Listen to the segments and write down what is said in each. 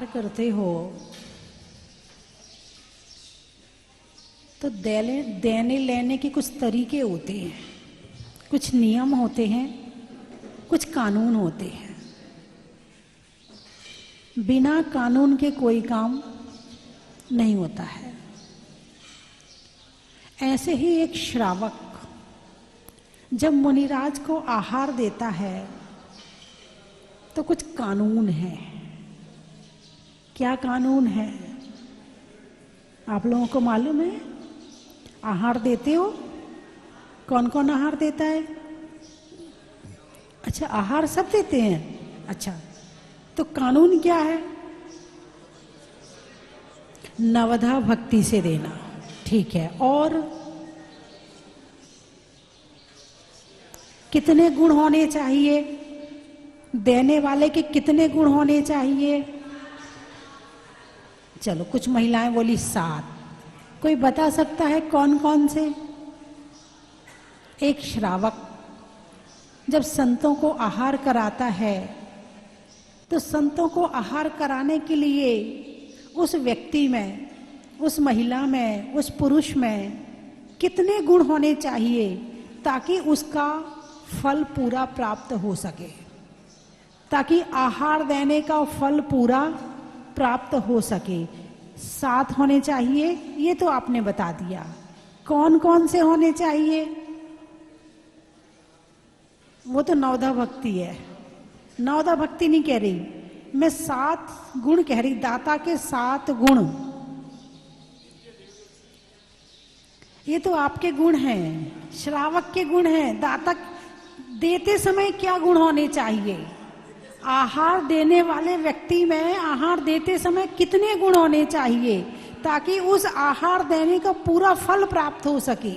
आहार करते हो तो देने लेने के कुछ तरीके होते हैं, कुछ नियम होते हैं, कुछ कानून होते हैं। बिना कानून के कोई काम नहीं होता है। ऐसे ही एक श्रावक जब मुनिराज को आहार देता है तो कुछ कानून है। क्या कानून है आप लोगों को मालूम है? आहार देते हो? कौन कौन आहार देता है? अच्छा, आहार सब देते हैं। अच्छा, तो कानून क्या है? नवधा भक्ति से देना, ठीक है। और कितने गुण होने चाहिए? देने वाले के कितने गुण होने चाहिए? चलो, कुछ महिलाएं बोली 7। कोई बता सकता है कौन कौन से? एक श्रावक जब संतों को आहार कराता है तो संतों को आहार कराने के लिए उस व्यक्ति में, उस महिला में, उस पुरुष में कितने गुण होने चाहिए ताकि उसका फल पूरा प्राप्त हो सके, ताकि आहार देने का फल पूरा प्राप्त हो सके। 7 होने चाहिए, ये तो आपने बता दिया। कौन कौन से होने चाहिए? वो तो नवधा भक्ति है। नवधा भक्ति नहीं कह रही मैं, 7 गुण कह रही। दाता के 7 गुण, ये तो आपके गुण हैं, श्रावक के गुण हैं। दाता देते समय क्या गुण होने चाहिए? आहार देने वाले व्यक्ति में आहार देते समय कितने गुण होने चाहिए ताकि उस आहार देने का पूरा फल प्राप्त हो सके?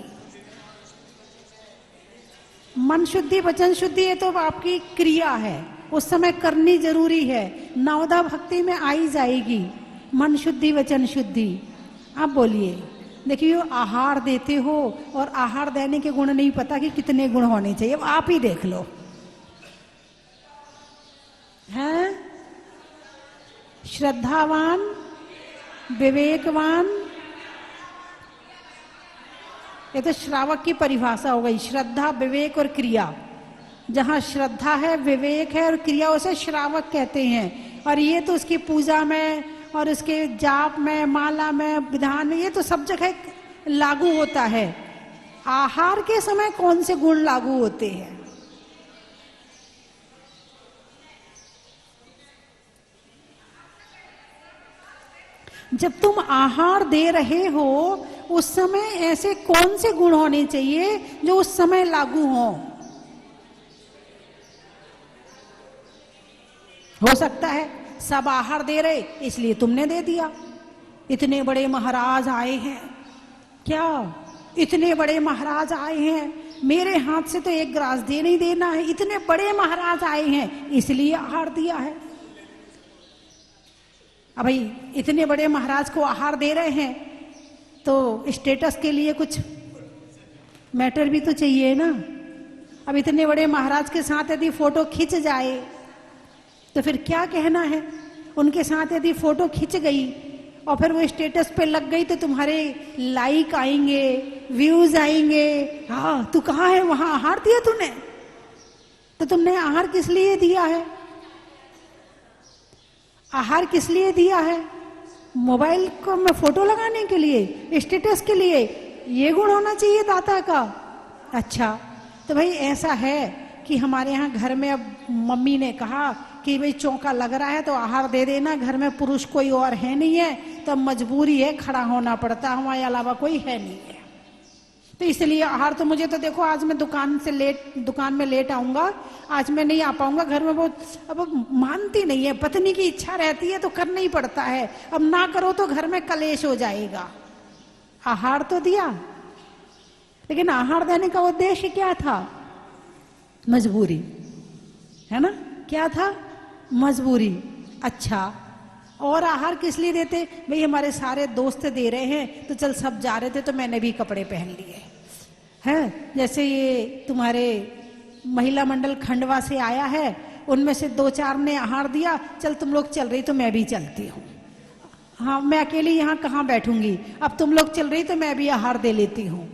मन शुद्धि, वचन शुद्धि, ये तो आपकी क्रिया है, उस समय करनी जरूरी है। नवधा भक्ति में आई जाएगी मन शुद्धि, वचन शुद्धि। आप बोलिए, देखिए आहार देते हो और आहार देने के गुण नहीं पता कि कितने गुण होने चाहिए। अब आप ही देख लो, हैं? श्रद्धावान, विवेकवान, ये तो श्रावक की परिभाषा हो गई। श्रद्धा, विवेक और क्रिया। जहां श्रद्धा है, विवेक है और क्रिया, उसे श्रावक कहते हैं। और ये तो उसकी पूजा में और उसके जाप में, माला में, विधान में, ये तो सब जगह लागू होता है। आहार के समय कौन से गुण लागू होते हैं? जब तुम आहार दे रहे हो उस समय ऐसे कौन से गुण होने चाहिए जो उस समय लागू हो सकता है सब आहार दे रहे इसलिए तुमने दे दिया। इतने बड़े महाराज आए हैं, क्या इतने बड़े महाराज आए हैं, मेरे हाथ से तो एक ग्रास दे नहीं देना है, इतने बड़े महाराज आए हैं इसलिए आहार दिया है। अब भाई इतने बड़े महाराज को आहार दे रहे हैं तो स्टेटस के लिए कुछ मैटर भी तो चाहिए ना। अब इतने बड़े महाराज के साथ यदि फोटो खिंच जाए तो फिर क्या कहना है? उनके साथ यदि फोटो खिंच गई और फिर वो स्टेटस पे लग गई तो तुम्हारे लाइक आएंगे, व्यूज आएंगे। हाँ, तू कहाँ है? वहां आहार दिया तूने? तो तुमने आहार किस लिए दिया है? आहार किस लिए दिया है? मोबाइल को में फोटो लगाने के लिए, स्टेटस के लिए? ये गुण होना चाहिए दाता का। अच्छा, तो भाई ऐसा है कि हमारे यहाँ घर में अब मम्मी ने कहा कि भाई चौका लग रहा है तो आहार दे देना, घर में पुरुष कोई और है नहीं है तो मजबूरी है, खड़ा होना पड़ता, हमारे अलावा कोई है नहीं है, तो इसलिए आहार। तो मुझे तो देखो आज मैं दुकान में लेट आऊंगा, आज मैं नहीं आ पाऊंगा, घर में बहुत अब मानती नहीं है, पत्नी की इच्छा रहती है तो करना ही पड़ता है, अब ना करो तो घर में कलेश हो जाएगा। आहार तो दिया, लेकिन आहार देने का उद्देश्य क्या था? मजबूरी है ना? क्या था? मजबूरी। अच्छा, और आहार किस लिए देते? भाई हमारे सारे दोस्त दे रहे हैं तो चल सब जा रहे थे तो मैंने भी कपड़े पहन लिए हैं। जैसे ये तुम्हारे महिला मंडल खंडवा से आया है उनमें से 2-4 ने आहार दिया, चल तुम लोग चल रही तो मैं भी चलती हूँ, हाँ मैं अकेली यहाँ कहाँ बैठूंगी, अब तुम लोग चल रही तो मैं भी आहार दे लेती हूँ।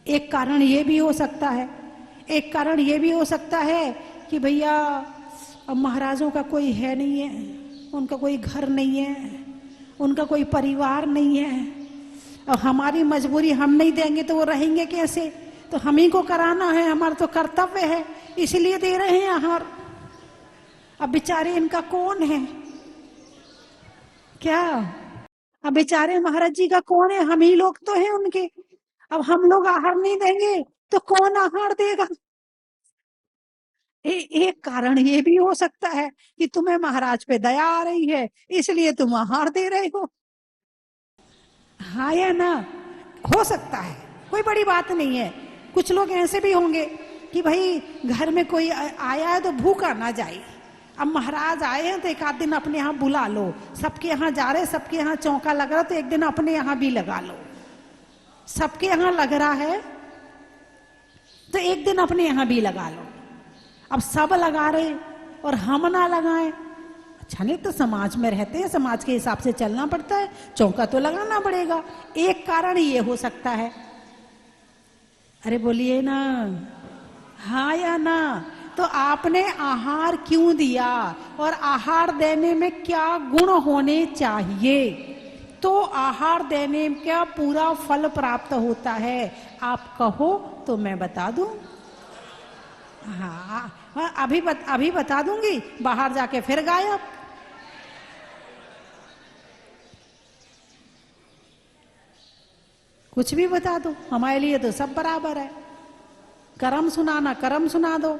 एक कारण ये भी हो सकता है, एक कारण ये भी हो सकता है कि भैया अब महाराजों का कोई है नहीं है, उनका कोई घर नहीं है, उनका कोई परिवार नहीं है, अब हमारी मजबूरी, हम नहीं देंगे तो वो रहेंगे कैसे, तो हम ही को कराना है, हमारा तो कर्तव्य है, इसलिए दे रहे हैं आहार। अब बेचारे इनका कौन है क्या, अब बेचारे महाराज जी का कौन है, हम ही लोग तो हैं उनके, अब हम लोग आहार नहीं देंगे तो कौन आहार देगा। एक कारण ये भी हो सकता है कि तुम्हें महाराज पे दया आ रही है इसलिए तुम आहार दे रहे हो, हाँ या ना, हो सकता है, कोई बड़ी बात नहीं है। कुछ लोग ऐसे भी होंगे कि भाई घर में कोई आया है तो भूखा ना जाए, अब महाराज आए हैं तो एक आध दिन अपने यहाँ बुला लो, सबके यहाँ जा रहे, सबके यहाँ चौका लग रहा तो एक दिन अपने यहाँ भी लगा लो, सबके यहाँ लग रहा है तो एक दिन अपने यहाँ भी लगा लो। अब सब लगा रहे और हम ना लगाएं, अच्छा नहीं, तो समाज में रहते हैं, समाज के हिसाब से चलना पड़ता है, चौका तो लगाना पड़ेगा। एक कारण ये हो सकता है, अरे बोलिए ना, हाँ या ना, तो आपने आहार क्यों दिया और आहार देने में क्या गुण होने चाहिए, तो आहार देने का पूरा फल प्राप्त होता है। आप कहो तो मैं बता दूं, हाँ अभी बता दूंगी, बाहर जाके फिर गायब। कुछ भी बता दो, हमारे लिए तो सब बराबर है। कर्म सुनाना कर्म सुना दो,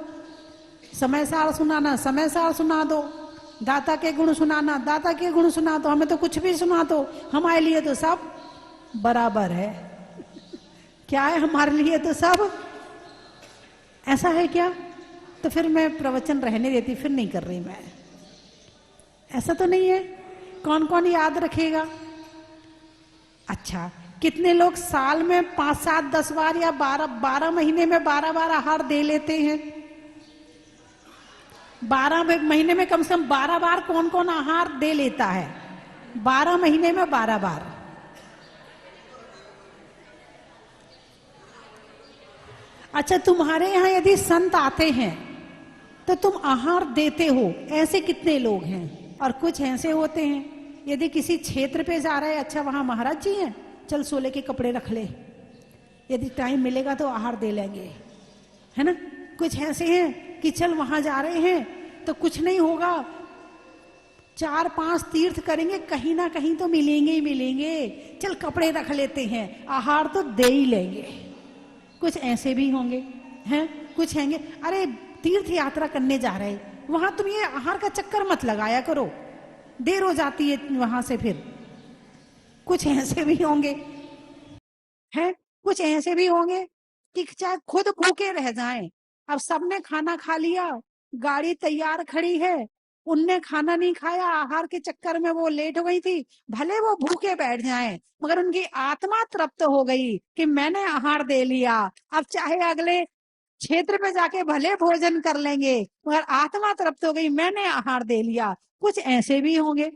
समय सार सुनाना समय सार सुना दो, दाता के गुण सुनाना दाता के गुण सुना दो, हमें तो कुछ भी सुना दो, हमारे लिए तो सब बराबर है। क्या है हमारे लिए तो सब, ऐसा है क्या, तो फिर मैं प्रवचन रहने देती, फिर नहीं कर रही मैं, ऐसा तो नहीं है। कौन कौन याद रखेगा, अच्छा कितने लोग साल में 5, 7, 10 बार या 12 महीने में 12 बार आहार दे लेते हैं, 12 महीने में कम से कम 12 बार कौन कौन आहार दे लेता है, 12 महीने में 12 बार। अच्छा तुम्हारे यहाँ यदि संत आते हैं तो तुम आहार देते हो, ऐसे कितने लोग हैं। और कुछ ऐसे होते हैं यदि किसी क्षेत्र पे जा रहे हैं, अच्छा वहां महाराज जी हैं, चल सोले के कपड़े रख ले, यदि टाइम मिलेगा तो आहार दे लेंगे, है ना। कुछ ऐसे हैं कि चल वहां जा रहे हैं तो कुछ नहीं होगा, 4-5 तीर्थ करेंगे, कहीं ना कहीं तो मिलेंगे ही मिलेंगे, चल कपड़े रख लेते हैं, आहार तो दे ही लेंगे। कुछ ऐसे भी होंगे हैं, कुछ हैंगे अरे तीर्थ यात्रा करने जा रहे, वहां तुम ये आहार का चक्कर मत लगाया करो, देर हो जाती है वहां से फिर। कुछ ऐसे भी होंगे हैं, कुछ ऐसे भी होंगे कि चाहे खुद भूखे रह जाएं, अब सबने खाना खा लिया, गाड़ी तैयार खड़ी है, उनने खाना नहीं खाया, आहार के चक्कर में वो लेट हो गई थी, भले वो भूखे बैठ जाएं मगर उनकी आत्मा तृप्त हो गई कि मैंने आहार दे लिया, अब चाहे अगले क्षेत्र पे जाके भले भोजन कर लेंगे मगर आत्मा तृप्त हो गई, मैंने आहार दे लिया। कुछ ऐसे भी होंगे,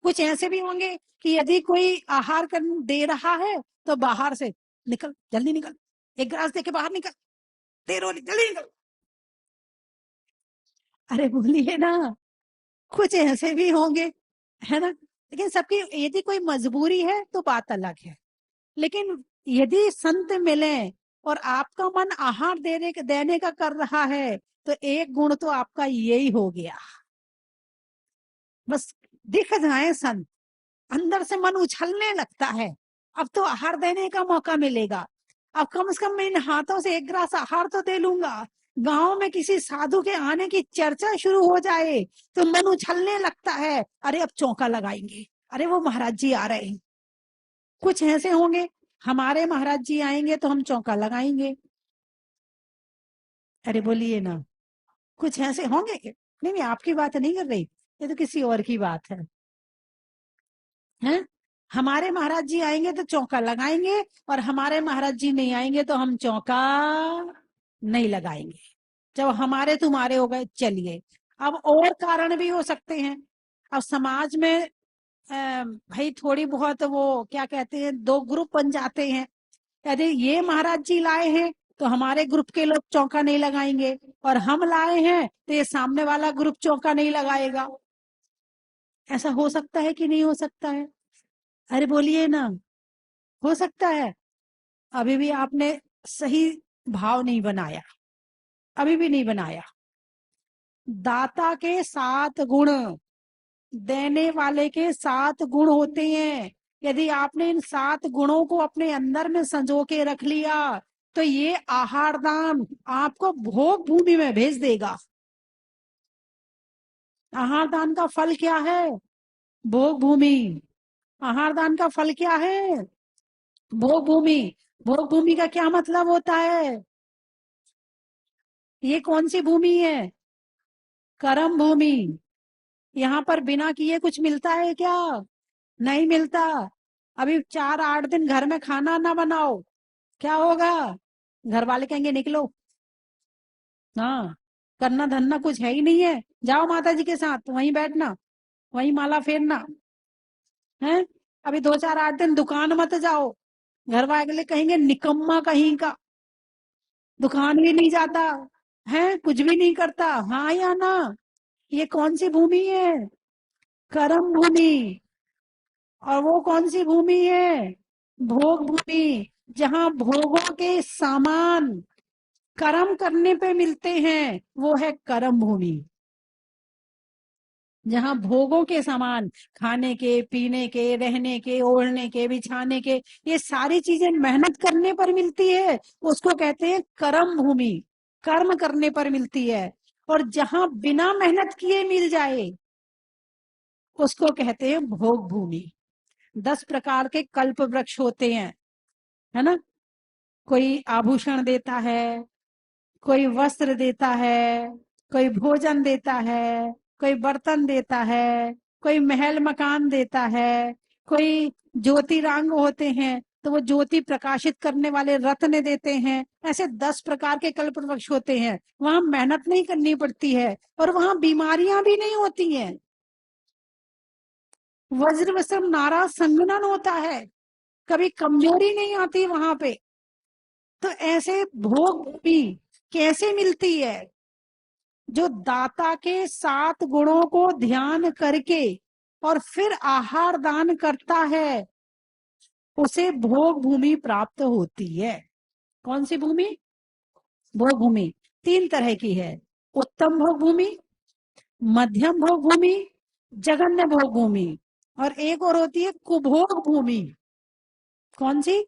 कुछ ऐसे भी होंगे कि यदि कोई आहार कर दे रहा है तो बाहर से निकल, जल्दी निकल, एक गिलास दे के बाहर निकल, देर हो रही जल्दी निकल। अरे बोलिए ना, कुछ ऐसे भी होंगे, है ना। लेकिन सबकी यदि कोई मजबूरी है तो बात अलग है, लेकिन यदि संत मिले और आपका मन आहार देने का कर रहा है तो एक गुण तो आपका यही हो गया, बस दिख जाए संत, अंदर से मन उछलने लगता है, अब तो आहार देने का मौका मिलेगा, अब कम से कम मैं इन हाथों से एक गिलास आहार तो दे लूंगा। गांव में किसी साधु के आने की चर्चा शुरू हो जाए तो मन उछलने लगता है, अरे अब चौका लगाएंगे, अरे वो महाराज जी आ रहे हैं। कुछ ऐसे होंगे हमारे महाराज जी आएंगे तो हम चौका लगाएंगे, अरे बोलिए ना, कुछ ऐसे होंगे। नहीं नहीं आपकी बात नहीं कर रही, ये तो किसी और की बात है, हैं? हमारे महाराज जी आएंगे तो चौका लगाएंगे और हमारे महाराज जी नहीं आएंगे तो हम चौका नहीं लगाएंगे। जब हमारे तुम्हारे हो गए, चलिए अब और कारण भी हो सकते हैं। अब समाज में भाई थोड़ी बहुत वो क्या कहते हैं, दो ग्रुप बन जाते हैं। यदि ये महाराज जी लाए हैं तो हमारे ग्रुप के लोग चौका नहीं लगाएंगे, और हम लाए हैं तो ये सामने वाला ग्रुप चौका नहीं लगाएगा। ऐसा हो सकता है कि नहीं हो सकता है? अरे बोलिए ना, हो सकता है। अभी भी आपने सही भाव नहीं बनाया, अभी भी नहीं बनाया। दाता के 7 गुण, देने वाले के 7 गुण होते हैं। यदि आपने इन 7 गुणों को अपने अंदर में संजो के रख लिया तो ये आहार दान आपको भोग भूमि में भेज देगा। आहार दान का फल क्या है? भोग भूमि। आहार दान का फल क्या है? भोग भूमि। भोग भूमि का क्या मतलब होता है? ये कौन सी भूमि है? कर्म भूमि। यहाँ पर बिना किए कुछ मिलता है क्या? नहीं मिलता। अभी 4-8 दिन घर में खाना ना बनाओ, क्या होगा? घर वाले कहेंगे निकलो। हाँ, करना धरना कुछ है ही नहीं है, जाओ माता जी के साथ वहीं बैठना, वहीं माला फेरना है। अभी 2-4-8 दिन दुकान मत जाओ, घर वाले कहेंगे निकम्मा कहीं का, दुकान भी नहीं जाता है, कुछ भी नहीं करता। हाँ या ना? ये कौन सी भूमि है? कर्म भूमि। और वो कौन सी भूमि है? भोग भूमि। जहाँ भोगों के सामान कर्म करने पे मिलते हैं, वो है कर्म भूमि। जहाँ भोगों के सामान, खाने के, पीने के, रहने के, ओढ़ने के, बिछाने के, ये सारी चीजें मेहनत करने पर मिलती है, उसको कहते हैं कर्म भूमि। कर्म करने पर मिलती है। और जहाँ बिना मेहनत किए मिल जाए, उसको कहते हैं भोग भूमि। 10 प्रकार के कल्प वृक्ष होते हैं, है ना? कोई आभूषण देता है, कोई वस्त्र देता है, कोई भोजन देता है, कोई बर्तन देता है, कोई महल मकान देता है, कोई ज्योतिरांग होते हैं तो वो ज्योति प्रकाशित करने वाले रत्न देते हैं। ऐसे 10 प्रकार के कल्प वृक्ष होते हैं। वहां मेहनत नहीं करनी पड़ती है, और वहां बीमारियां भी नहीं होती हैं। वज्र वसम नारा संगनन होता है, कभी कमजोरी नहीं आती वहां पे। तो ऐसे भोग भूमि कैसे मिलती है? जो दाता के 7 गुणों को ध्यान करके और फिर आहार दान करता है, उसे भोग भूमि प्राप्त होती है। कौन सी भूमि? भोग भूमि 3 तरह की है। उत्तम भोग भूमि, मध्यम भोग भूमि, जघन्य भोग भूमि, और एक और होती है कुभोग भूमि। कौन सी?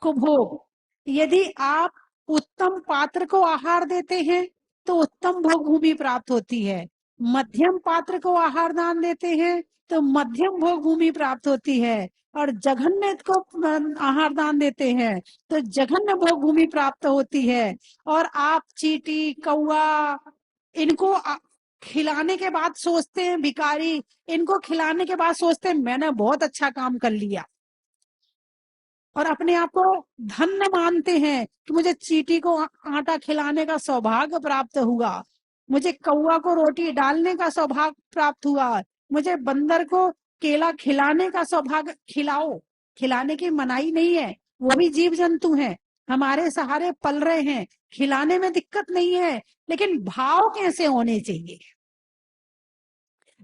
कुभोग। यदि आप उत्तम पात्र को आहार देते हैं तो उत्तम भोग भूमि प्राप्त होती है। मध्यम पात्र को आहार दान देते हैं तो मध्यम भोग भूमि प्राप्त होती है। और जघन्य को आहार दान देते हैं तो जघन्य भोग भूमि प्राप्त होती है। और आप चींटी, कौआ, इनको खिलाने के बाद सोचते हैं, भिखारी, इनको खिलाने के बाद सोचते हैं मैंने बहुत अच्छा काम कर लिया, और अपने आप को धन्य मानते हैं कि मुझे चींटी को आटा खिलाने का सौभाग्य प्राप्त हुआ, मुझे कौआ को रोटी डालने का सौभाग्य प्राप्त हुआ, मुझे बंदर को केला खिलाने का सौभाग्य। खिलाओ, खिलाने की मनाही नहीं है, वो भी जीव जंतु हैं, हमारे सहारे पल रहे हैं, खिलाने में दिक्कत नहीं है। लेकिन भाव कैसे होने चाहिए?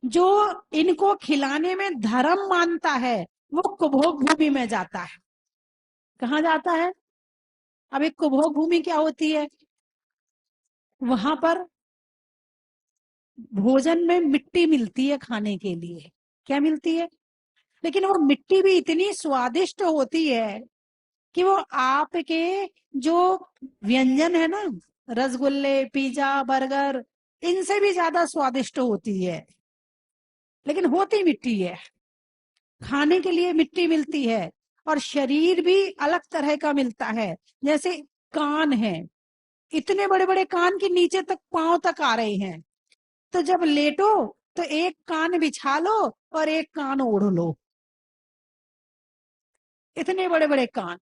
जो इनको खिलाने में धर्म मानता है वो कुभोग भूमि में जाता है। कहाँ जाता है? अब एक कुभोग भूमि क्या होती है? वहां पर भोजन में मिट्टी मिलती है खाने के लिए। क्या मिलती है? लेकिन वो मिट्टी भी इतनी स्वादिष्ट होती है कि वो आपके जो व्यंजन है ना, रसगुल्ले, पिज्जा, बर्गर, इनसे भी ज्यादा स्वादिष्ट होती है। लेकिन होती मिट्टी है, खाने के लिए मिट्टी मिलती है। और शरीर भी अलग तरह का मिलता है। जैसे कान है, इतने बड़े बड़े कान के नीचे तक, पांव तक आ रहे हैं। तो जब लेटो तो एक कान बिछा लो और एक कान ओढ़ लो, इतने बड़े बड़े कान।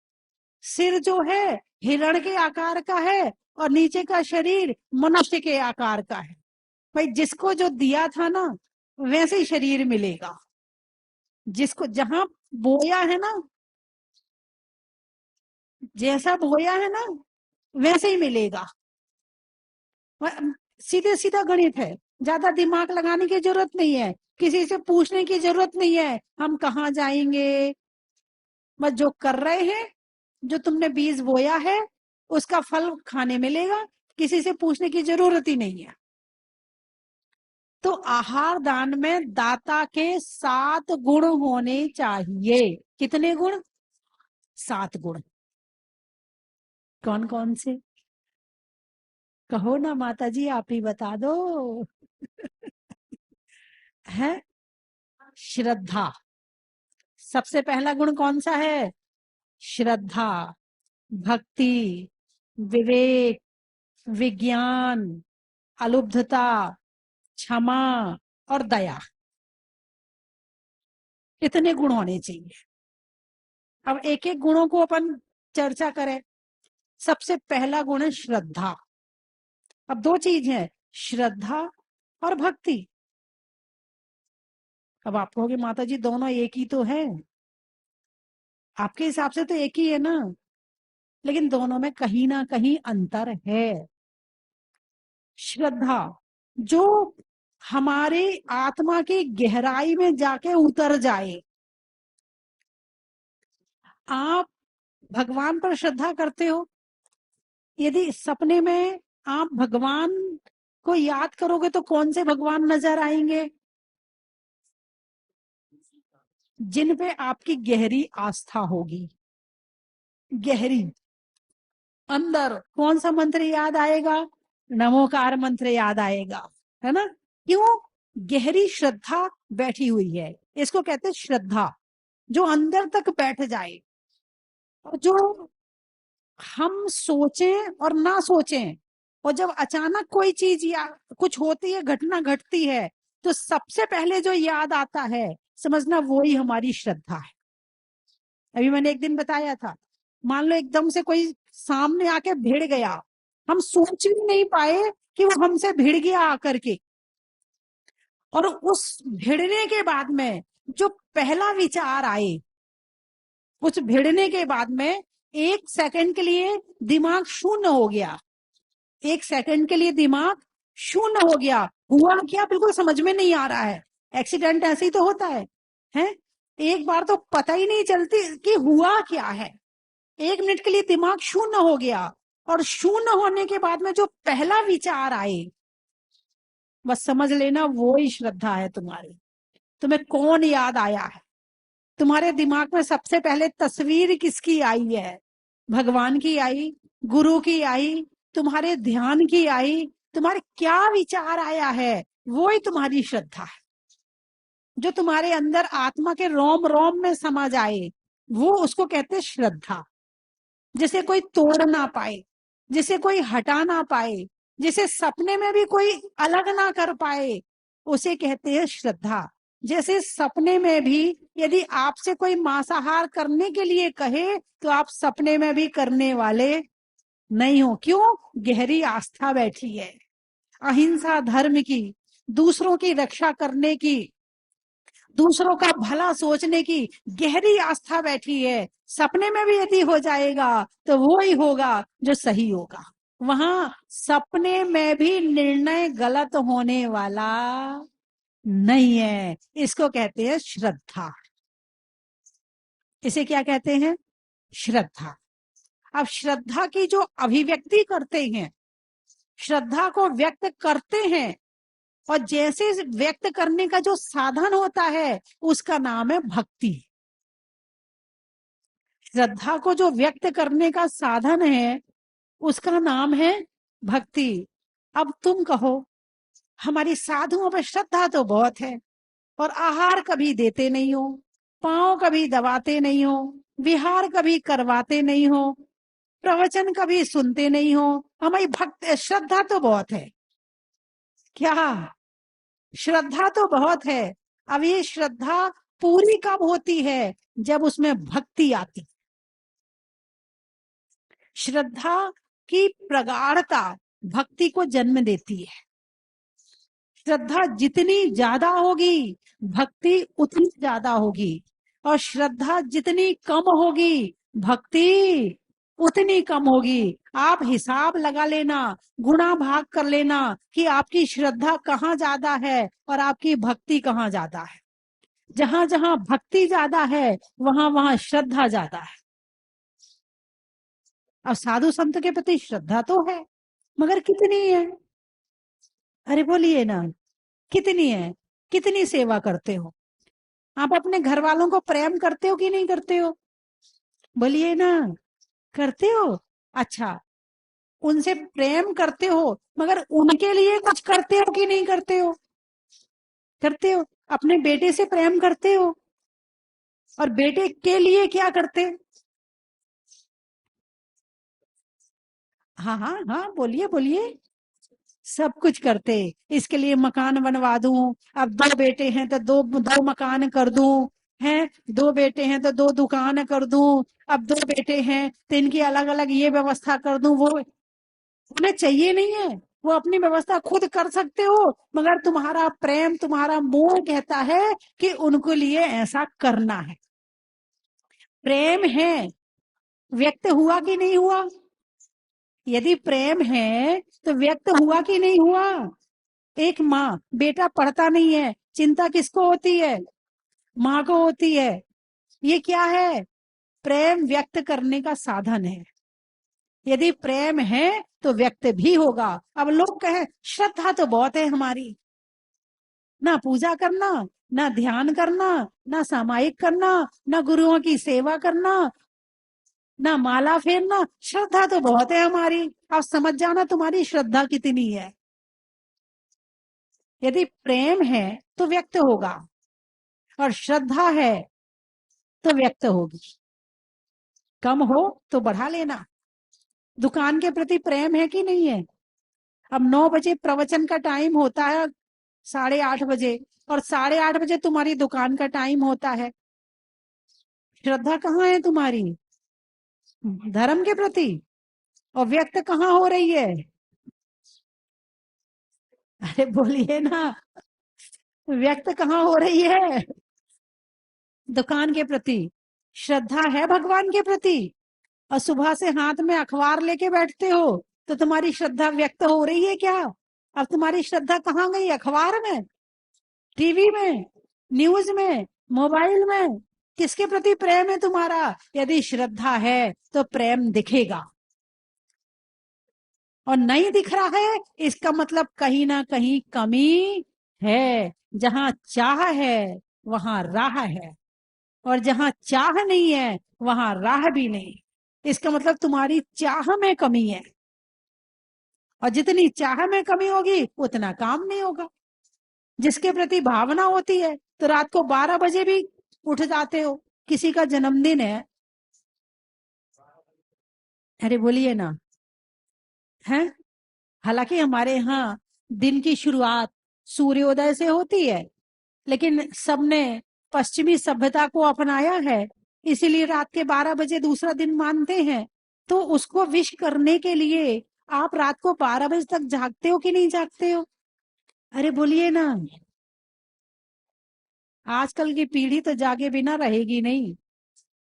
सिर जो है हिरण के आकार का है, और नीचे का शरीर मनुष्य के आकार का है। भाई जिसको जो दिया था ना वैसे ही शरीर मिलेगा, जिसको जहां बोया है ना, जैसा बोया है ना वैसे ही मिलेगा। सीधे सीधा गणित है, ज्यादा दिमाग लगाने की जरूरत नहीं है, किसी से पूछने की जरूरत नहीं है हम कहाँ जाएंगे। बस जो कर रहे हैं, जो तुमने बीज बोया है उसका फल खाने मिलेगा, किसी से पूछने की जरूरत ही नहीं है। तो आहार दान में दाता के 7 गुण होने चाहिए। कितने गुण? 7 गुण। कौन कौन से? कहो ना माता जी, आप ही बता दो। है श्रद्धा। सबसे पहला गुण कौन सा है? श्रद्धा, भक्ति, विवेक, विज्ञान, अलुब्धता, क्षमा और दया। इतने गुण होने चाहिए। अब एक एक गुणों को अपन चर्चा करें। सबसे पहला गुण है श्रद्धा। अब दो चीज है, श्रद्धा और भक्ति। अब आप कहोगे माता जी दोनों एक ही तो है। आपके हिसाब से तो एक ही है ना, लेकिन दोनों में कहीं ना कहीं अंतर है। श्रद्धा जो हमारे आत्मा की गहराई में जाके उतर जाए। आप भगवान पर श्रद्धा करते हो, यदि सपने में आप भगवान को याद करोगे तो कौन से भगवान नजर आएंगे? जिन पे आपकी गहरी आस्था होगी। गहरी अंदर कौन सा मंत्र याद आएगा? नमोकार मंत्र याद आएगा, है ना? क्यों? गहरी श्रद्धा बैठी हुई है, इसको कहते हैं श्रद्धा, जो अंदर तक बैठ जाए। और जो हम सोचें और ना सोचें, और जब अचानक कोई चीज या कुछ होती है, घटना घटती है, तो सबसे पहले जो याद आता है, समझना वो ही हमारी श्रद्धा है। अभी मैंने एक दिन बताया था, मान लो एकदम से कोई सामने आके भिड़ गया, हम सोच भी नहीं पाए कि वो हमसे भिड़ गया आकर के, और उस भिड़ने के बाद में जो पहला विचार आए, उस भिड़ने के बाद में 1 सेकंड के लिए दिमाग शून्य हो गया। 1 सेकंड के लिए दिमाग शून्य हो गया, हुआ क्या बिल्कुल समझ में नहीं आ रहा है। एक्सीडेंट ऐसे ही तो होता है? एक बार तो पता ही नहीं चलती कि हुआ क्या है। 1 मिनट के लिए दिमाग शून्य हो गया, और शून्य होने के बाद में जो पहला विचार आए, बस समझ लेना वो ही श्रद्धा है तुम्हारी। तुम्हें कौन याद आया है? तुम्हारे दिमाग में सबसे पहले तस्वीर किसकी आई है? भगवान की आई, गुरु की आई, तुम्हारे ध्यान की आई, तुम्हारे क्या विचार आया है, वो ही तुम्हारी श्रद्धा है। जो तुम्हारे अंदर आत्मा के रोम रोम में समा जाए, वो उसको कहते हैं श्रद्धा। जिसे कोई तोड़ ना पाए, जिसे कोई हटा ना पाए, जिसे सपने में भी कोई अलग ना कर पाए, उसे कहते हैं श्रद्धा। जैसे सपने में भी यदि आपसे कोई मांसाहार करने के लिए कहे, तो आप सपने में भी करने वाले नहीं हो। क्यों? गहरी आस्था बैठी है, अहिंसा धर्म की, दूसरों की रक्षा करने की, दूसरों का भला सोचने की गहरी आस्था बैठी है। सपने में भी यदि हो जाएगा तो वो ही होगा जो सही होगा। वहां सपने में भी निर्णय गलत होने वाला नहीं है। इसको कहते हैं श्रद्धा। इसे क्या कहते हैं? श्रद्धा। अब श्रद्धा की जो अभिव्यक्ति करते हैं, श्रद्धा को व्यक्त करते हैं, और जैसे व्यक्त करने का जो साधन होता है उसका नाम है भक्ति। श्रद्धा को जो व्यक्त करने का साधन है उसका नाम है भक्ति। अब तुम कहो हमारी साधुओं पर श्रद्धा तो बहुत है, और आहार कभी देते नहीं हो, पांव कभी दबाते नहीं हो, विहार कभी करवाते नहीं हो, प्रवचन कभी सुनते नहीं हो, हमारी भक्त श्रद्धा तो बहुत है। क्या? श्रद्धा तो बहुत है। अब ये श्रद्धा पूरी कब होती है? जब उसमें भक्ति आती। श्रद्धा की प्रगाढ़ता भक्ति को जन्म देती है। श्रद्धा जितनी ज्यादा होगी भक्ति उतनी ज्यादा होगी, और श्रद्धा जितनी कम होगी भक्ति उतनी कम होगी। आप हिसाब लगा लेना, गुणा भाग कर लेना कि आपकी श्रद्धा कहाँ ज्यादा है और आपकी भक्ति कहाँ ज्यादा है। जहां जहां भक्ति ज्यादा है वहां वहां श्रद्धा ज्यादा है। अब साधु संत के प्रति श्रद्धा तो है, मगर कितनी है? अरे बोलिए ना, कितनी है? कितनी सेवा करते हो? आप अपने घर वालों को प्रेम करते हो कि नहीं करते हो? बोलिए ना, करते हो? अच्छा, उनसे प्रेम करते हो, मगर उनके लिए कुछ करते हो कि नहीं करते हो? करते हो। अपने बेटे से प्रेम करते हो, और बेटे के लिए क्या करते? हाँ हाँ हाँ, बोलिए बोलिए। सब कुछ करते। इसके लिए मकान बनवा दूं, अब 2 बेटे हैं तो दो दो मकान कर दूं, हैं 2 बेटे हैं तो 2 दुकान कर दूं, अब 2 बेटे हैं तो इनकी अलग अलग ये व्यवस्था कर दूं। वो उन्हें चाहिए नहीं है, वो अपनी व्यवस्था खुद कर सकते हो, मगर तुम्हारा प्रेम, तुम्हारा मोह कहता है कि उनको लिए ऐसा करना है। प्रेम है, व्यक्त हुआ कि नहीं हुआ? यदि प्रेम है तो व्यक्त हुआ कि नहीं हुआ? एक माँ, बेटा पढ़ता नहीं है, चिंता किसको होती है? माँ को होती है। ये क्या है? प्रेम व्यक्त करने का साधन है। यदि प्रेम है तो व्यक्त भी होगा। अब लोग कहें श्रद्धा तो बहुत है हमारी, ना पूजा करना, ना ध्यान करना, ना सामायिक करना, ना गुरुओं की सेवा करना, ना माला फेरना, श्रद्धा तो बहुत है हमारी। अब समझ जाना तुम्हारी श्रद्धा कितनी है। यदि प्रेम है तो व्यक्त होगा, और श्रद्धा है तो व्यक्त होगी। कम हो तो बढ़ा लेना। दुकान के प्रति प्रेम है कि नहीं है? अब 9 बजे प्रवचन का टाइम होता है, 8:30 बजे, और 8:30 बजे तुम्हारी दुकान का टाइम होता है। श्रद्धा कहाँ है तुम्हारी धर्म के प्रति? और व्यक्त कहाँ हो रही है? अरे बोलिए ना, व्यक्त कहाँ हो रही है? दुकान के प्रति। श्रद्धा है भगवान के प्रति, और सुबह से हाथ में अखबार लेके बैठते हो तो तुम्हारी श्रद्धा व्यक्त हो रही है क्या? अब तुम्हारी श्रद्धा कहाँ गई? अखबार में, टीवी में, न्यूज में, मोबाइल में? किसके प्रति प्रेम है तुम्हारा? यदि श्रद्धा है तो प्रेम दिखेगा, और नहीं दिख रहा है इसका मतलब कहीं ना कहीं कमी है। जहां चाह है वहां राह है, और जहां चाह नहीं है वहां राह भी नहीं। इसका मतलब तुम्हारी चाह में कमी है, और जितनी चाह में कमी होगी उतना काम नहीं होगा। जिसके प्रति भावना होती है तो रात को 12 बजे भी उठ जाते हो। किसी का जन्मदिन है, अरे बोलिए ना, है। हालांकि हमारे यहाँ दिन की शुरुआत सूर्योदय से होती है, लेकिन सबने पश्चिमी सभ्यता को अपनाया है, इसीलिए रात के 12 बजे दूसरा दिन मानते हैं। तो उसको विश करने के लिए आप रात को 12 बजे तक जागते हो कि नहीं जागते हो? अरे बोलिए ना। आजकल की पीढ़ी तो जागे बिना रहेगी नहीं।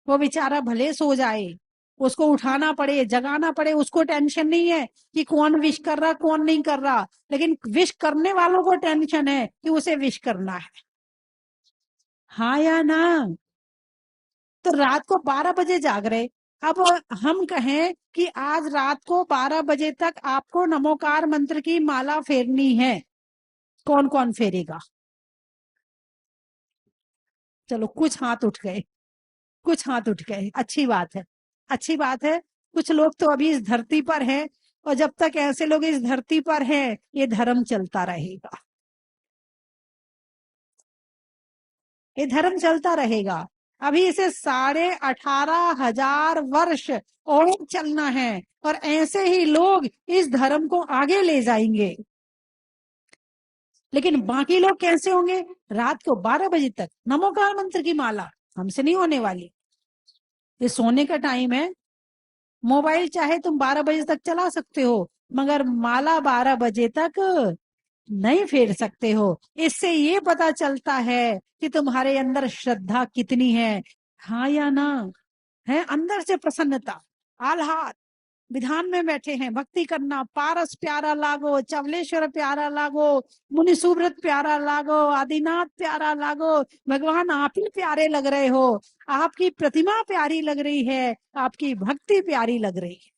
वो बेचारा भले सो जाए, उसको उठाना पड़े, जगाना पड़े, उसको टेंशन नहीं है कि कौन विश कर रहा कौन नहीं कर रहा, लेकिन विश करने वालों को टेंशन है कि उसे विश करना है। हाँ या ना? तो रात को 12 बजे जाग रहे। अब हम कहें कि आज रात को 12 बजे तक आपको नमोकार मंत्र की माला फेरनी है, कौन कौन फेरेगा? चलो कुछ हाथ उठ गए, कुछ हाथ उठ गए, अच्छी बात है, अच्छी बात है। कुछ लोग तो अभी इस धरती पर हैं, और जब तक ऐसे लोग इस धरती पर हैं ये धर्म चलता रहेगा, ये धर्म चलता रहेगा। अभी इसे 18,500 वर्ष और चलना है, और ऐसे ही लोग इस धर्म को आगे ले जाएंगे। लेकिन बाकी लोग कैसे होंगे? रात को 12 बजे तक नमोकार मंत्र की माला हमसे नहीं होने वाली। ये सोने का टाइम है, मोबाइल चाहे तुम 12 बजे तक चला सकते हो, मगर माला 12 बजे तक नहीं फेर सकते हो। इससे ये पता चलता है कि तुम्हारे अंदर श्रद्धा कितनी है, हाँ या ना। है अंदर से प्रसन्नता, आह्लाद, विधान में बैठे हैं, भक्ति करना, पारस प्यारा लागो, चवलेश्वर प्यारा लागो, मुनि सुब्रत प्यारा लागो, आदिनाथ प्यारा लागो। भगवान आप ही प्यारे लग रहे हो, आपकी प्रतिमा प्यारी लग रही है, आपकी भक्ति प्यारी लग रही है।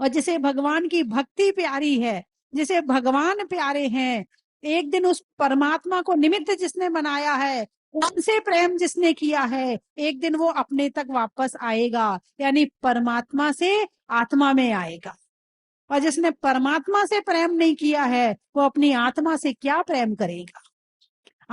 और जिसे भगवान की भक्ति प्यारी है, जिसे भगवान प्यारे हैं, एक दिन उस परमात्मा को निमित्त जिसने बनाया है, उनसे प्रेम जिसने किया है, एक दिन वो अपने तक वापस आएगा, यानी परमात्मा से आत्मा में आएगा। और जिसने परमात्मा से प्रेम नहीं किया है, वो अपनी आत्मा से क्या प्रेम करेगा।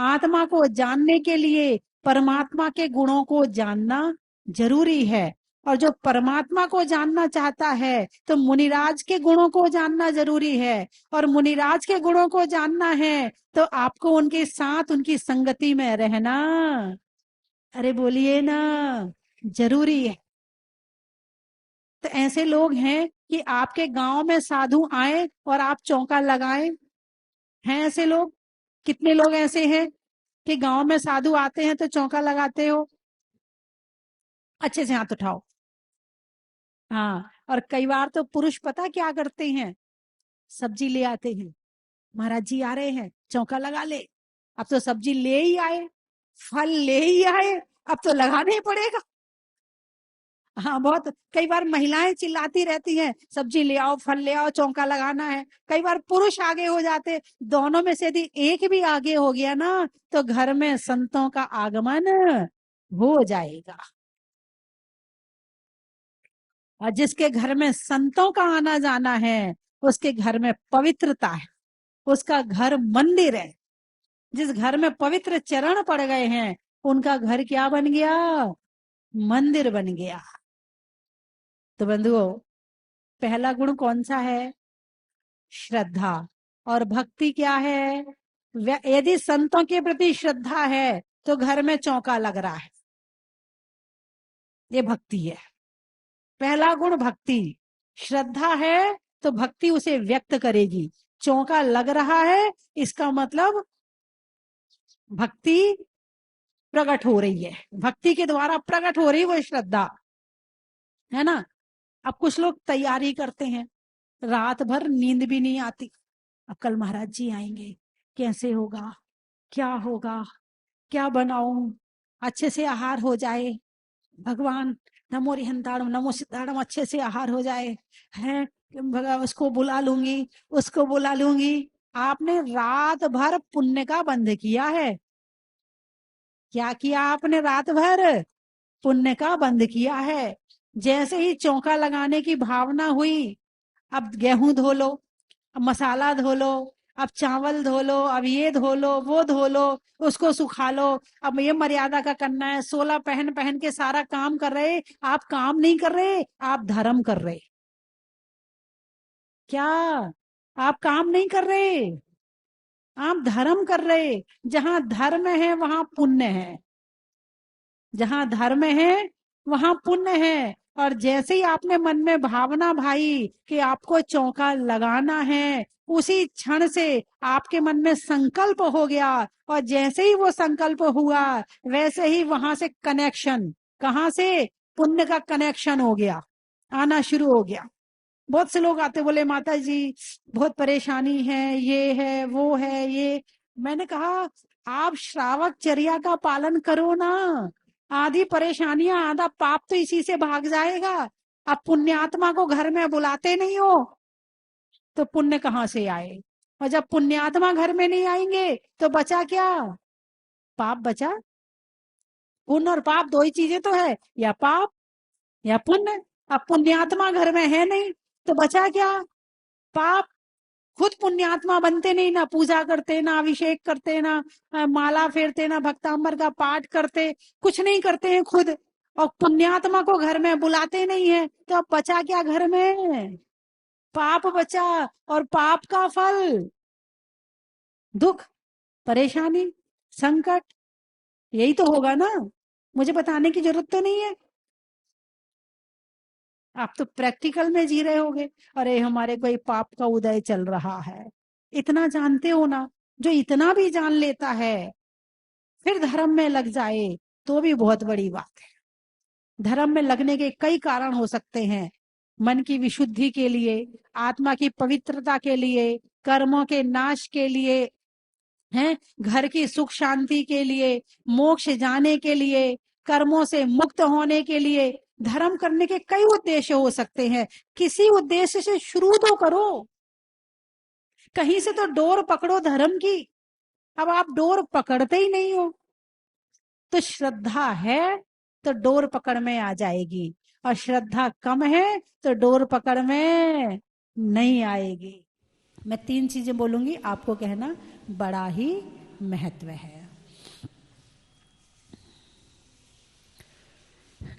आत्मा को जानने के लिए परमात्मा के गुणों को जानना जरूरी है। और जो परमात्मा को जानना चाहता है तो मुनिराज के गुणों को जानना जरूरी है। और मुनिराज के गुणों को जानना है तो आपको उनके साथ, उनकी संगति में रहना, अरे बोलिए ना, जरूरी है। तो ऐसे लोग हैं कि आपके गांव में साधु आए और आप चौका लगाएं, हैं ऐसे लोग? कितने लोग ऐसे हैं कि गांव में साधु आते हैं तो चौका लगाते हो? अच्छे से हाथ उठाओ। हाँ, और कई बार तो पुरुष पता क्या करते हैं, सब्जी ले आते हैं, महाराज जी आ रहे हैं चौका लगा ले। अब तो सब्जी ले ही आए, फल ले ही आए, अब तो लगाना ही पड़ेगा। हाँ, बहुत कई बार महिलाएं चिल्लाती रहती हैं, सब्जी ले आओ, फल ले आओ, चौका लगाना है। कई बार पुरुष आगे हो जाते, दोनों में से यदि एक भी आगे हो गया ना तो घर में संतों का आगमन हो जाएगा। और जिसके घर में संतों का आना जाना है, उसके घर में पवित्रता है, उसका घर मंदिर है। जिस घर में पवित्र चरण पड़ गए हैं, उनका घर क्या बन गया? मंदिर बन गया। तो बंधुओं, पहला गुण कौन सा है? श्रद्धा। और भक्ति क्या है? यदि संतों के प्रति श्रद्धा है तो घर में चौका लग रहा है, ये भक्ति है। पहला गुण भक्ति। श्रद्धा है तो भक्ति उसे व्यक्त करेगी। चौका लग रहा है, इसका मतलब भक्ति प्रकट हो रही है, भक्ति के द्वारा प्रकट हो रही वो श्रद्धा, है ना। अब कुछ लोग तैयारी करते हैं, रात भर नींद भी नहीं आती, अब कल महाराज जी आएंगे, कैसे होगा, क्या होगा, क्या बनाऊं, अच्छे से आहार हो जाए, भगवान नमो रिहंताड़म नमो सिद्धाड़म, अच्छे से आहार हो जाए, है भगवान उसको बुला लूंगी, उसको बुला लूंगी। आपने रात भर पुण्य का बंध किया है। क्या किया आपने? रात भर पुण्य का बंध किया है। जैसे ही चौका लगाने की भावना हुई, अब गेहूं धो लो, अब मसाला धो लो, अब चावल धो लो, अब ये धो लो, वो धो लो, उसको सुखा लो, अब ये मर्यादा का करना है, 16 पहन पहन के सारा काम कर रहे। आप काम नहीं कर रहे, आप धर्म कर रहे। क्या? आप काम नहीं कर रहे, आप धर्म कर रहे। जहां धर्म है वहां पुण्य है, जहां धर्म है वहां पुण्य है। और जैसे ही आपने मन में भावना भाई कि आपको चौका लगाना है, उसी क्षण से आपके मन में संकल्प हो गया। और जैसे ही वो संकल्प हुआ, वैसे ही वहां से कनेक्शन, कहां से? पुण्य का कनेक्शन हो गया, आना शुरू हो गया। बहुत से लोग आते, बोले माता जी बहुत परेशानी है, ये है वो है ये। मैंने कहा आप श्रावक चर्या का पालन करो ना, आधी परेशानियां, आधा पाप तो इसी से भाग जाएगा। आप पुण्यात्मा को घर में बुलाते नहीं हो तो पुण्य कहाँ से आए? और जब पुण्यात्मा घर में नहीं आएंगे तो बचा क्या? पाप बचा। पुण्य और पाप दो ही चीजें तो है, या पाप या पुण्य। अब पुण्यात्मा घर में है नहीं तो बचा क्या? पाप। खुद पुण्यात्मा बनते नहीं, ना पूजा करते, ना अभिषेक करते, ना माला फेरते, ना भक्तांबर का पाठ करते, कुछ नहीं करते हैं खुद। और पुण्यात्मा को घर में बुलाते नहीं है तो अब बचा क्या घर में? पाप बचा। और पाप का फल दुख, परेशानी, संकट, यही तो होगा ना। मुझे बताने की जरूरत तो नहीं है। आप तो प्रैक्टिकल में जी रहे होगे, अरे हमारे कोई पाप का उदय चल रहा है। इतना जानते हो ना, जो इतना भी जान लेता है फिर धर्म में लग जाए तो भी बहुत बड़ी बात है। धर्म में लगने के कई कारण हो सकते हैं, मन की विशुद्धि के लिए, आत्मा की पवित्रता के लिए, कर्मों के नाश के लिए, हैं, घर की सुख शांति के लिए, मोक्ष जाने के लिए, कर्मों से मुक्त होने के लिए। धर्म करने के कई उद्देश्य हो सकते हैं, किसी उद्देश्य से शुरू तो करो, कहीं से तो डोर पकड़ो धर्म की। अब आप डोर पकड़ते ही नहीं हो, तो श्रद्धा है तो डोर पकड़ में आ जाएगी, और श्रद्धा कम है तो डोर पकड़ में नहीं आएगी। मैं 3 चीजें बोलूंगी, आपको कहना बड़ा ही महत्व है।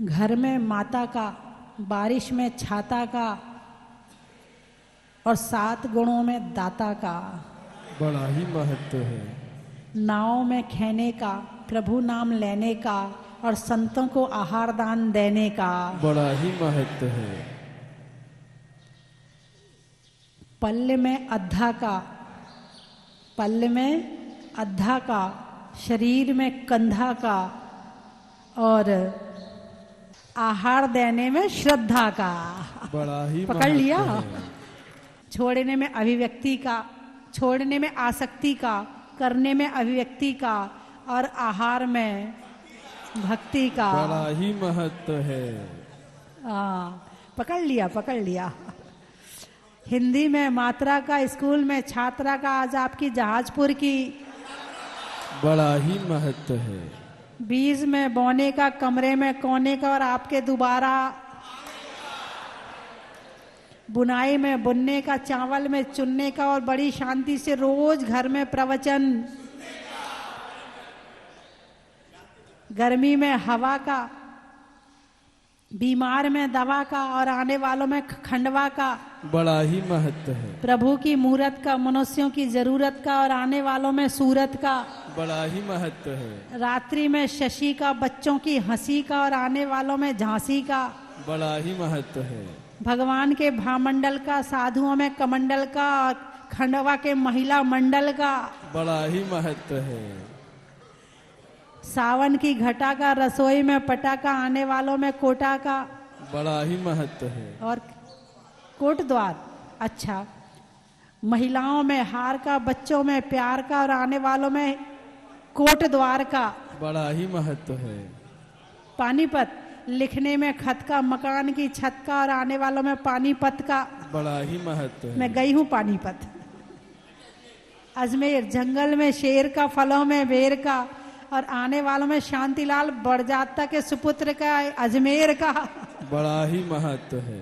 घर में माता का, बारिश में छाता का, और 7 गुणों में दाता का बड़ा ही महत्व है। नाव में खेने का, प्रभु नाम लेने का, और संतों को आहार दान देने का बड़ा ही महत्व है। पल्ले में अद्धा का, पल्ले में अद्धा का, शरीर में कंधा का, और आहार देने में श्रद्धा का। बड़ा ही पकड़ लिया। है। छोड़ने में अभिव्यक्ति का, छोड़ने में आसक्ति का, करने में अभिव्यक्ति का, और आहार में भक्ति का। बड़ा ही महत्व है। पकड़ लिया, पकड़ लिया। हिंदी में मात्रा का, स्कूल में छात्रा का, आज आपकी जहाजपुर की। बड़ा ही महत्व है। बीज में बोने का, कमरे में कोने का, और आपके दोबारा बुनाई में बुनने का, चावल में चुनने का, और बड़ी शांति से रोज घर में प्रवचन। गर्मी में हवा का, बीमार में दवा का, और आने वालों में खंडवा का। बड़ा ही महत्व है। प्रभु की मूरत का, मनुष्यों की जरूरत का, और आने वालों में सूरत का। बड़ा ही महत्व है। रात्रि में शशि का, बच्चों की हंसी का, और आने वालों में झांसी का। बड़ा ही महत्व है। भगवान के भामंडल का, साधुओं में कमंडल का, और खंडवा के महिला मंडल का। बड़ा ही महत्व है। सावन की घटा का, रसोई में पटा का, आने वालों में कोटा का। बड़ा ही महत्व है। और कोट द्वार, अच्छा, महिलाओं में हार का, बच्चों में प्यार का, और आने वालों में कोट द्वार का। बड़ा ही महत्व है। पानीपत, लिखने में खत का, मकान की छत का, और आने वालों में पानीपत का। बड़ा ही महत्व है। मैं गई हूं पानीपत। अजमेर, जंगल में शेर का, फलों में बेर का, और आने वालों में शांतिलाल बड़जात्ता के सुपुत्र का, अजमेर का। बड़ा ही महत्व है।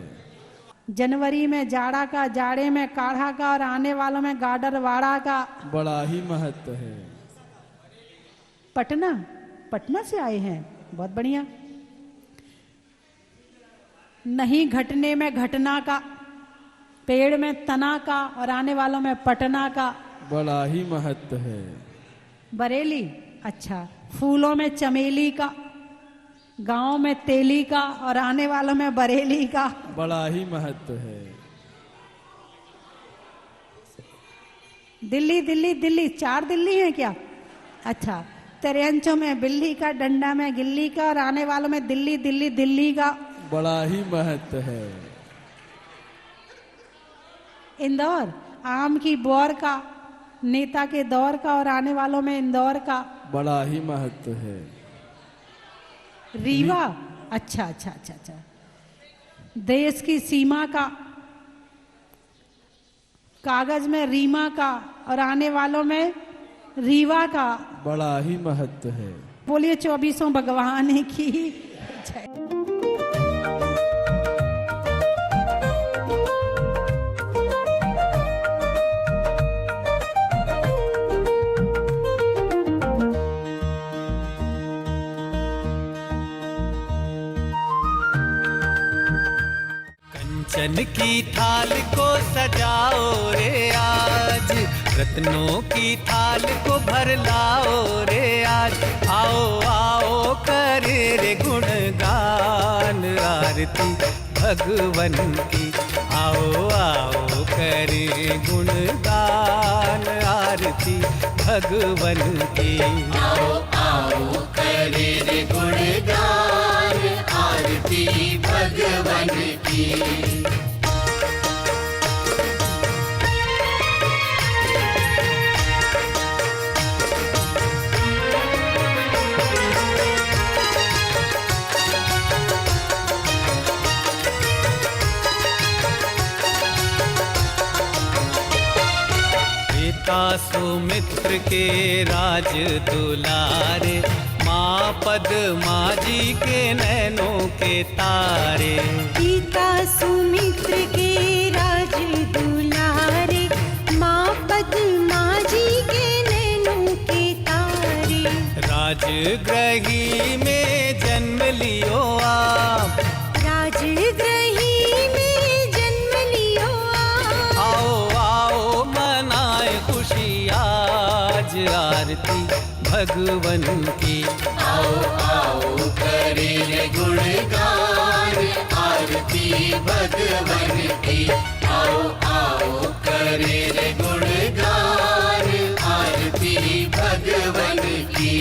जनवरी में जाड़ा का, जाड़े में काढ़ा का, और आने वालों में गाडरवाड़ा का। बड़ा ही महत्व है। पटना, पटना से आए हैं, बहुत बढ़िया। नहीं घटने में घटना का, पेड़ में तना का, और आने वालों में पटना का। बड़ा ही महत्व है। बरेली, अच्छा, फूलों में चमेली का, गांव में तेली का, और आने वालों में बरेली का। बड़ा ही महत्व है। दिल्ली, दिल्ली, दिल्ली, 4 दिल्ली है क्या? अच्छा, तेरेंचों में बिल्ली का, डंडा में गिल्ली का, और आने वालों में दिल्ली, दिल्ली, दिल्ली का। बड़ा ही महत्व है। इंदौर, आम की बौर का, नेता के दौर का, और आने वालों में इंदौर का। बड़ा ही महत्व है। रीवा, अच्छा अच्छा अच्छा अच्छा, देश की सीमा का, कागज में रीमा का, और आने वालों में रीवा का। बड़ा ही महत्व है। बोलिए 24 भगवान की जय। कंचन की थाल को सजाओ रे आज, रत्नों की थाल को भर लाओ रे आज। आओ आओ करे रे गुणगान, आरती भगवन की। आओ आओ करें गुणगान आरती भगवन की। आओ आओ करे रे गुणगान आरती भगवन की। पिता सुमित्र के राज दुलारे, माँ पद्मा जी के नैनों के तारे। पिता सुमित्र के राज दुलारे, माँ पद्मा जी के नैनों के तारे। राजगृही में जन्म लियो आप, राजगृही में जन्म लियो आप। आओ आओ मनाए खुशी आज आरती भगवन की। आओ आओ करे रे गुणगान आरती भगवन की। आओ आओ करे रे गुणगान आरती भगवन की।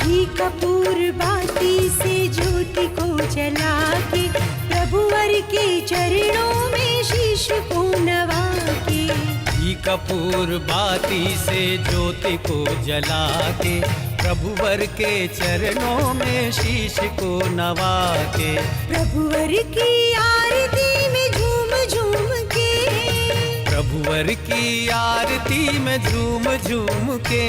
घी कपूर बाती से ज्योति को जला के, प्रभुवर के चरणों में शीश को नवा के। घी कपूर बाती से ज्योति को जला के, प्रभुवर के चरणों में शीश को नवा के। प्रभुवर की आरती में झूम झूम के, प्रभुवर की आरती में झूम झूम के।